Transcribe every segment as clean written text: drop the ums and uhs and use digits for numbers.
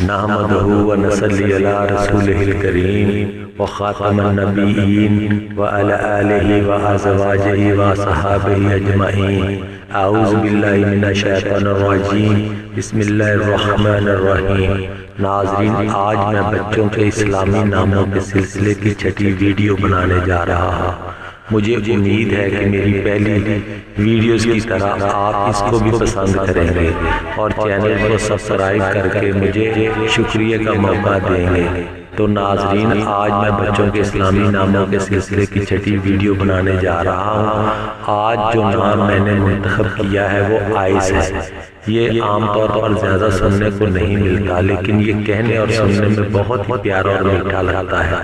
نحمدہ ونصلی علی رسولہ الکریم وخاتم النبیین وعلی آلہ وازواجہ وصحابہ اجمعین۔ اعوذ باللہ من الشیطان الرجیم، بسم اللہ الرحمن الرحیم۔ ناظرین، آج میں بچوں کے اسلامی ناموں کے سلسلے کی چھٹی ویڈیو بنانے جا رہا ہوں۔ مجھے امید ہے کہ میری پہلی ویڈیوز کی طرح آپ اس کو بھی پسند کریں گے اور چینل کو سبسکرائب کر کے مجھے شکریہ کا موقع دیں گے۔ تو ناظرین، آج میں بچوں کے اسلامی ناموں کے سلسلے کی چھٹی ویڈیو بنانے جا رہا ہوں۔ آج جو نام میں نے منتخب کیا ہے وہ آئس ہے۔ یہ عام طور پر زیادہ سننے کو نہیں ملتا، لیکن یہ کہنے اور سننے میں بہت ہی پیارا اور میٹھا لگتا ہے۔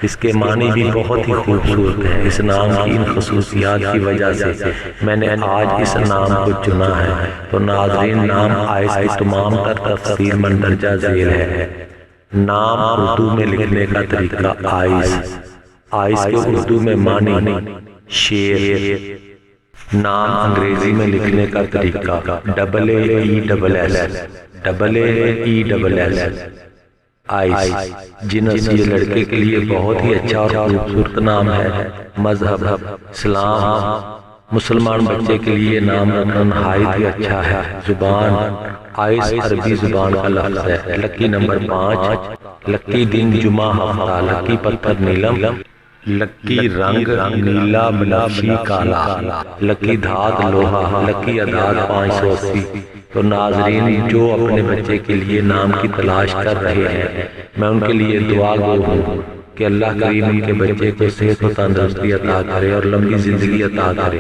اس کے معنی بھی بہت ہی خوبصورت ہیں۔ اس نام کی ان خصوصیات کی وجہ سے میں نے آج اس نام کو چنا ہے۔ تو ناظرین، نام آئس کی تمام تر تفصیل مندرجہ ذیل ہے۔ نام اردو میں لکھنے کا طریقہ آئس کے اردو میں معنی شیر۔ نام انگریزی میں لکھنے کا طریقہ AAESS آئس۔ جنس یہ لڑکے کے لیے بہت ہی اچھا اور خوبصورت نام ہے۔ مذہب اسلام، مسلمان بچے کے لیے نام رکھنا نہایت ہی اچھا ہے۔ زبان آئس عربی زبان کا لفظ ہے۔ لکی نمبر 5، لکی دن جمعہ ہفتہ، لکی پتھر نیلم، لکی رنگ نیلا بنفشی کالا، لکی دھات لوہا، لکی عداد 580۔ تو ناظرین، جو اپنے بچے کے لیے نام کی تلاش کر رہے ہیں، میں ان کے لیے دعا گو ہوں کہ اللہ کریم ان کے بچے کو صحت و تندرستی عطا کرے اور لمبی زندگی عطا کرے۔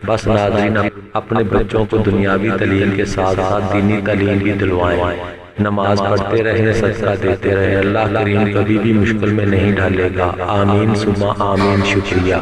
بس ناظرین، اپنے بچوں کو دنیاوی تعلیم کے ساتھ ساتھ دینی تعلیم بھی دلوائیں۔ نماز پڑھتے رہیں، صدقہ دیتے رہیں۔ اللہ کریم کبھی بھی مشکل میں نہیں ڈالے گا۔ آمین ثم آمین۔ شکریہ۔